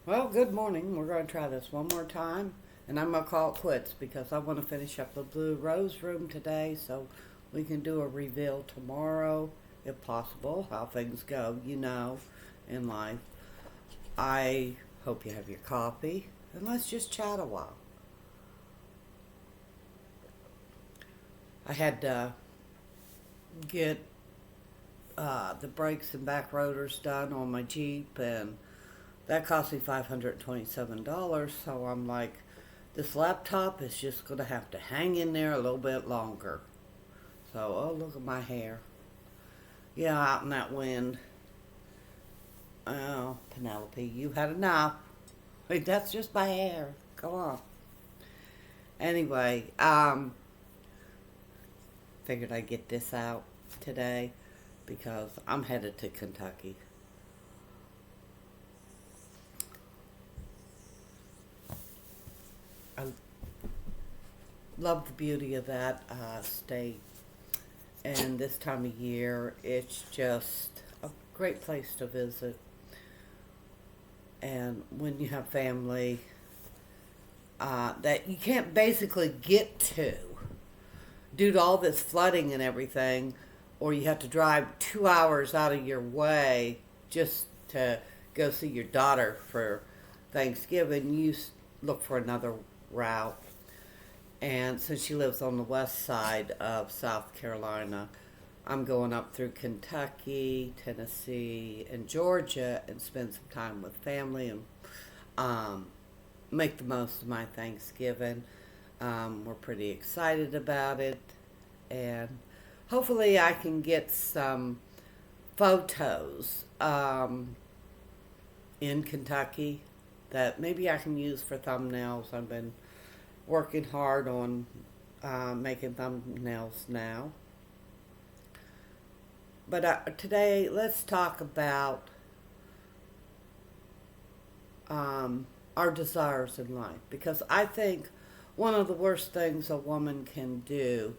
Well, good morning. We're going to try this one more time, and I'm going to call it quits because I want to finish up the Blue Rose room today so we can do a reveal tomorrow, if possible, how things go, in life. I hope you have your coffee, and let's just chat a while. I had to get the brakes and back rotors done on my Jeep, and that cost me $527. So I'm like, this laptop is just going to have to hang in there a little bit longer. So, oh, look at my hair. Yeah, out in that wind. Oh, Penelope, you had enough. Wait, that's just my hair. Come on. Anyway, figured I'd get this out today because I'm headed to Kentucky. I love the beauty of that state. And this time of year, it's just a great place to visit. And when you have family that you can't basically get to due to all this flooding and everything, or you have to drive 2 hours out of your way just to go see your daughter for Thanksgiving, look for another route. And since she lives on the west side of South Carolina, I'm going up through Kentucky, Tennessee, and Georgia and spend some time with family and um, make the most of my Thanksgiving. We're pretty excited about it, and hopefully I can get some photos in Kentucky that maybe I can use for thumbnails. I've been working hard on making thumbnails now. But today, let's talk about our desires in life. Because I think one of the worst things a woman can do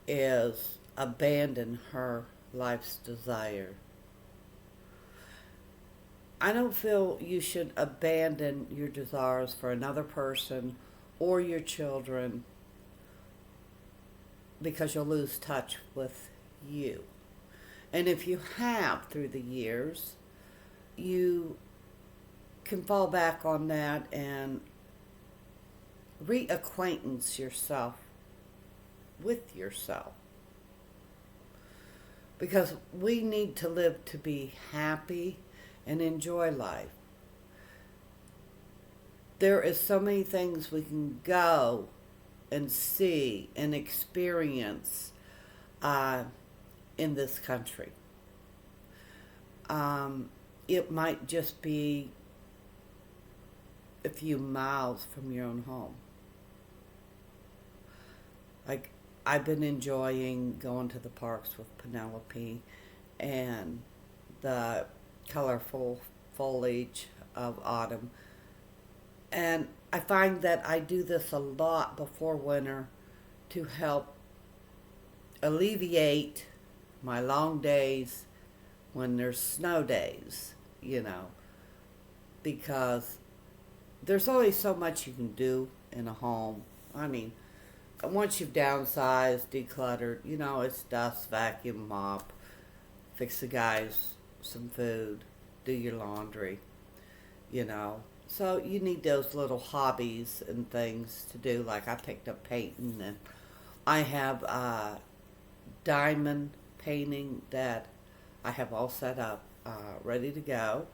is abandon her life's desire. I don't feel you should abandon your desires for another person or your children because you'll lose touch with you. And if you have through the years, you can fall back on that and reacquaintance yourself with yourself. Because we need to live to be happy and enjoy life. There is so many things we can go and see and experience in this country. It might just be a few miles from your own home. Like, I've been enjoying going to the parks with Penelope and the colorful foliage of autumn. And I find that I do this a lot before winter to help alleviate my long days when there's snow days, because there's only so much you can do in a home. I mean, once you've downsized, decluttered, it's dust, vacuum, mop, fix the guys some food, do your laundry, you know. So you need those little hobbies and things to do. Like I picked up painting, and I have diamond painting that I have all set up, ready to go.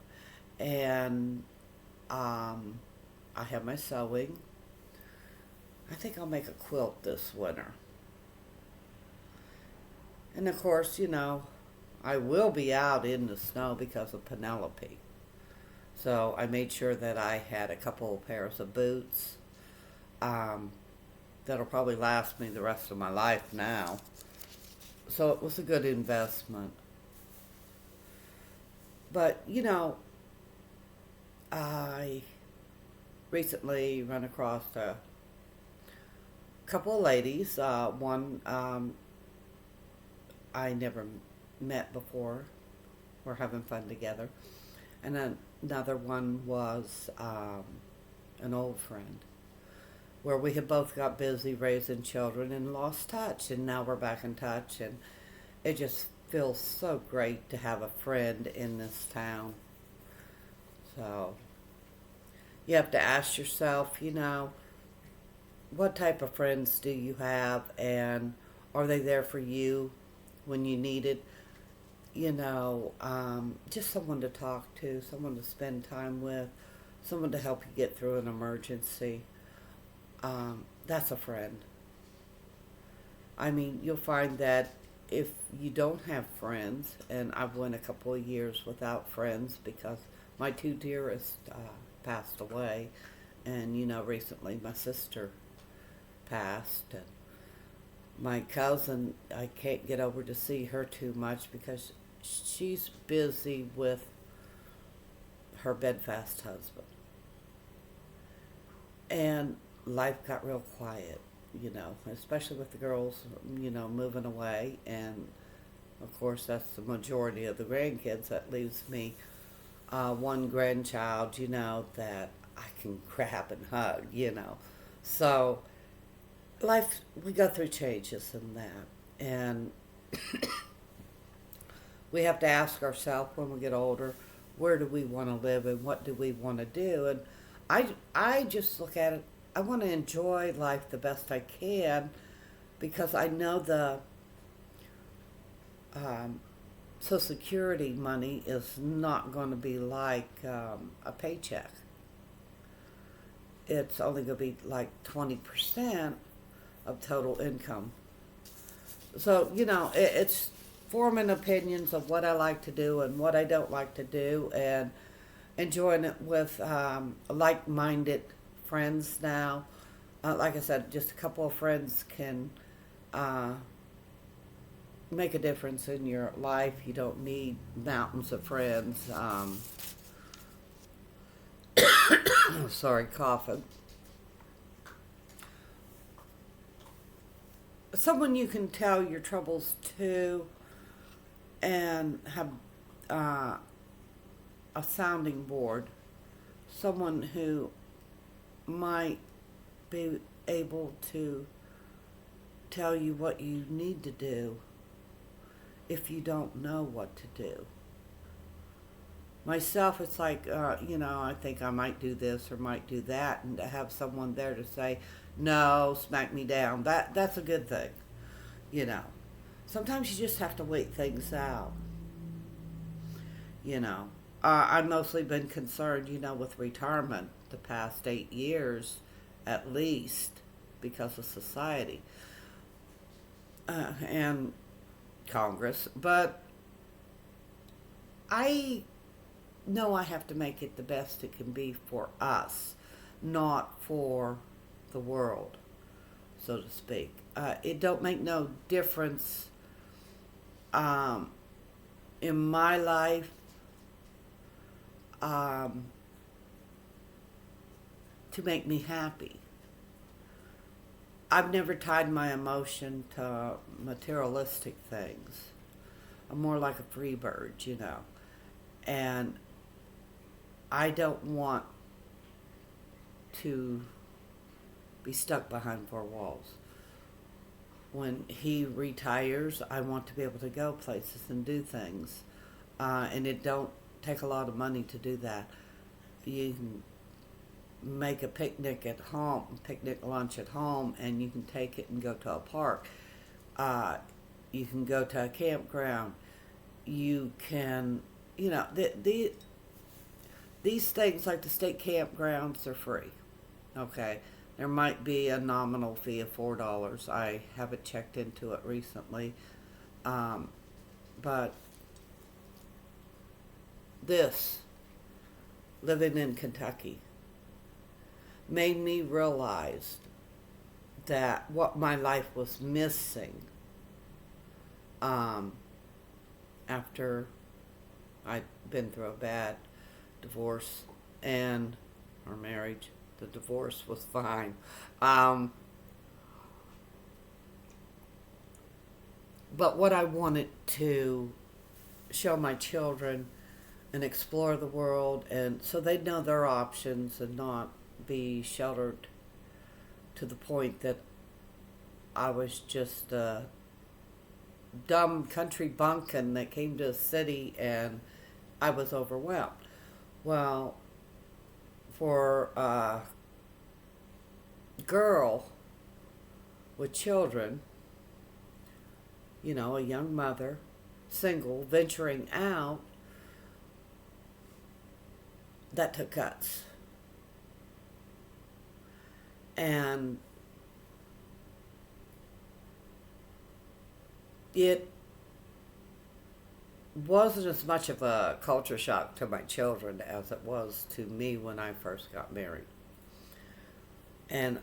And I have my sewing. I think I'll make a quilt this winter. And of course, I will be out in the snow because of Penelope. So I made sure that I had a couple of pairs of boots that'll probably last me the rest of my life now. So it was a good investment. But, I recently run across a couple of ladies. One I never met before. We're having fun together. And then Another one was an old friend where we had both got busy raising children and lost touch, and now we're back in touch, and it just feels so great to have a friend in this town. So you have to ask yourself, what type of friends do you have, and are they there for you when you need it? Just someone to talk to, someone to spend time with, someone to help you get through an emergency. That's a friend. I mean, you'll find that if you don't have friends, and I've went a couple of years without friends because my two dearest passed away, and recently my sister passed, and my cousin, I can't get over to see her too much because she's busy with her bedfast husband. And life got real quiet, especially with the girls, moving away. And of course, that's the majority of the grandkids. That leaves me one grandchild, that I can grab and hug. So, life, we go through changes in that. And we have to ask ourselves when we get older, where do we want to live and what do we want to do? And I just look at it, I want to enjoy life the best I can because I know the Social Security money is not going to be like a paycheck. It's only going to be like 20% of total income. So, it's forming opinions of what I like to do and what I don't like to do, and enjoying it with like-minded friends now. Like I said, just a couple of friends can uh, make a difference in your life. You don't need mountains of friends. Sorry, coughing. Someone you can tell your troubles to and have uh, a sounding board. Someone who might be able to tell you what you need to do if you don't know what to do. Myself, it's like, I think I might do this or might do that, and to have someone there to say, no, smack me down, that's a good thing, you know. Sometimes you just have to wait things out, you know. I've mostly been concerned, with retirement the past 8 years at least because of society and Congress. But I know I have to make it the best it can be for us, not for the world, so to speak. It don't make no difference um, in my life um, to make me happy. I've never tied my emotion to materialistic things. I'm more like a free bird. And I don't want to be stuck behind four walls. When he retires, I want to be able to go places and do things. And it don't take a lot of money to do that. You can make a picnic at home, picnic lunch at home, and you can take it and go to a park. You can go to a campground. You can, these things like the state campgrounds are free. Okay, there might be a nominal fee of $4. I haven't checked into it recently, but this living in Kentucky made me realize that what my life was missing after I'd been through a bad divorce and our marriage. The divorce was fine. But what I wanted to show my children and explore the world, and so they'd know their options and not be sheltered to the point that I was just a dumb country bumpkin that came to a city and I was overwhelmed. Well, for a girl with children, a young mother, single, venturing out, that took guts. And it wasn't as much of a culture shock to my children as it was to me when I first got married. And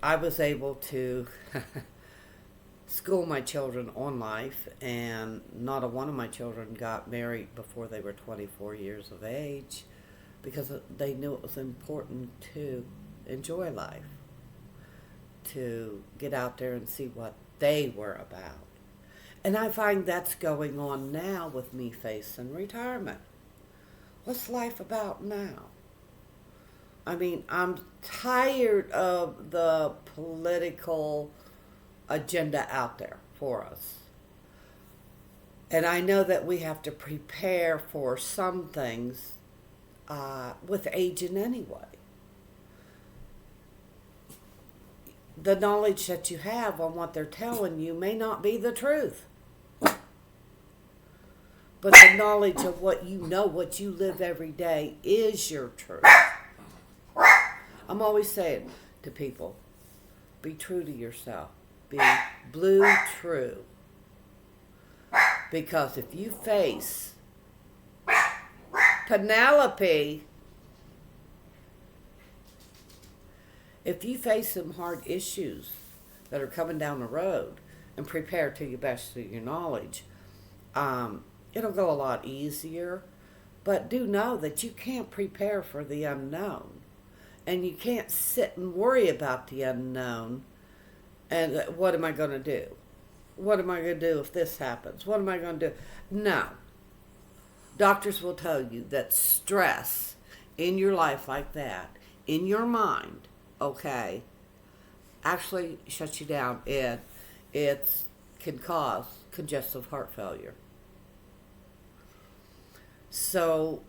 I was able to school my children on life, and not a one of my children got married before they were 24 years of age because they knew it was important to enjoy life, to get out there and see what they were about. And I find that's going on now with me facing retirement. What's life about now? I mean, I'm tired of the political agenda out there for us. And I know that we have to prepare for some things with aging anyway. The knowledge that you have on what they're telling you may not be the truth. But the knowledge of what you know, what you live every day, is your truth. I'm always saying to people, be true to yourself. Be blue true. Because if you face Penelope, if you face some hard issues that are coming down the road and prepare to your best of your knowledge, it'll go a lot easier. But do know that you can't prepare for the unknown. And you can't sit and worry about the unknown. And what am I going to do? What am I going to do if this happens? What am I going to do? No. Doctors will tell you that stress in your life like that, in your mind, okay, actually shuts you down. It can cause congestive heart failure. So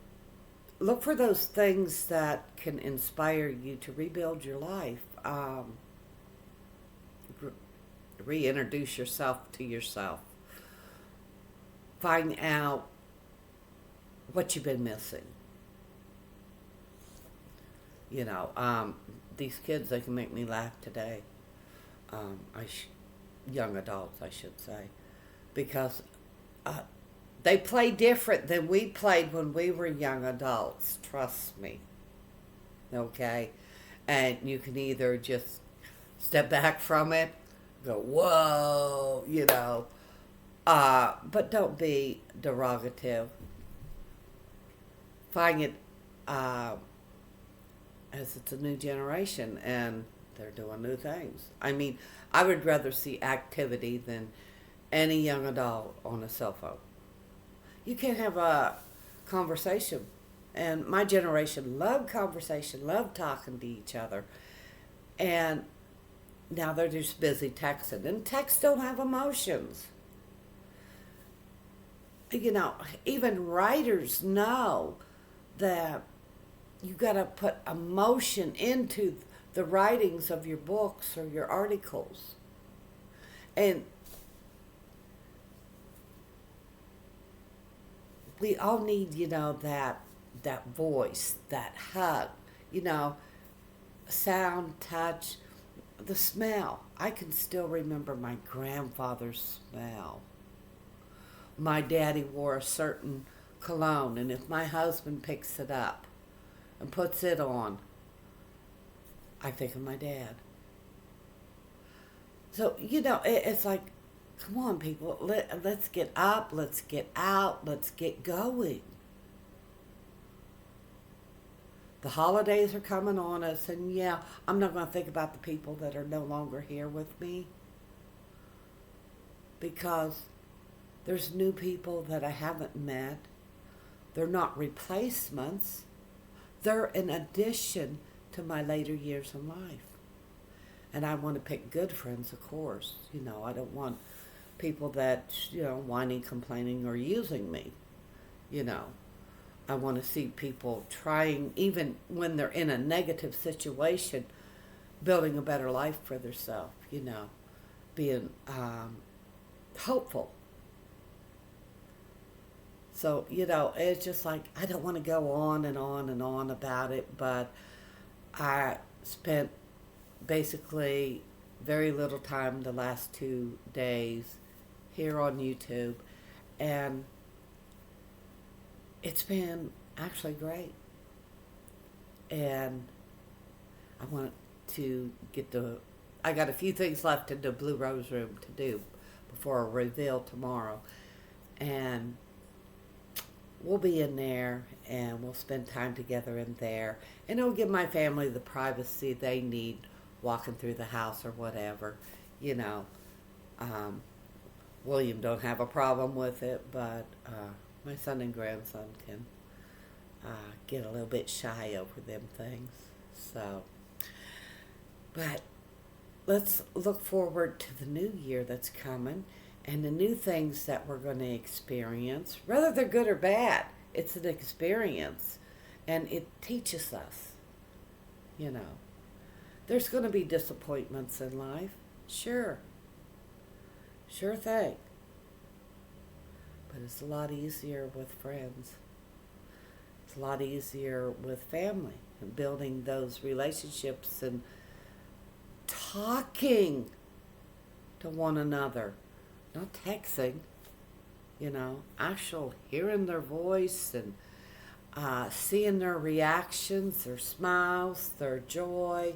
look for those things that can inspire you to rebuild your life. Reintroduce yourself to yourself. Find out what you've been missing. These kids, they can make me laugh today. Young adults, I should say. Because they play different than we played when we were young adults. Trust me. Okay? And you can either just step back from it, go, whoa, but don't be derogative. Find it as it's a new generation and they're doing new things. I mean, I would rather see activity than any young adult on a cell phone. You can't have a conversation. And my generation loved conversation, loved talking to each other. And now they're just busy texting. And texts don't have emotions. Even writers know that you got to put emotion into the writings of your books or your articles. And we all need, that voice, that hug, sound, touch, the smell. I can still remember my grandfather's smell. My daddy wore a certain cologne, and if my husband picks it up and puts it on, I think of my dad. So, it's like, come on, people, let's get up, let's get out, let's get going. The holidays are coming on us, and I'm not going to think about the people that are no longer here with me, because there's new people that I haven't met. They're not replacements. They're an addition to my later years in life. And I want to pick good friends, of course. I don't want people that, whining, complaining, or using me. You know, I want to see people trying, even when they're in a negative situation, building a better life for themselves, being hopeful. So, it's just like, I don't want to go on and on and on about it, but I spent basically very little time the last 2 days here on YouTube, and it's been actually great. And I want to I got a few things left in the Blue Rose room to do before I reveal tomorrow. And we'll be in there and we'll spend time together in there. And it'll give my family the privacy they need walking through the house or whatever. You know, um, William don't have a problem with it, but my son and grandson can get a little bit shy over them things. So, but let's look forward to the new year that's coming and the new things that we're going to experience. Whether they're good or bad, it's an experience and it teaches us, you know. There's going to be disappointments in life. Sure. Sure thing. But it's a lot easier with friends. It's a lot easier with family and building those relationships and talking to one another. Not texting, actual hearing their voice and seeing their reactions, their smiles, their joy,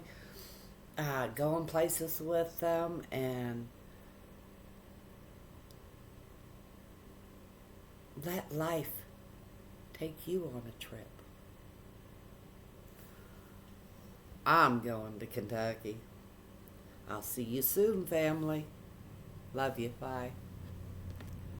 going places with them, and let life take you on a trip. I'm going to Kentucky. I'll see you soon, family. Love you. Bye.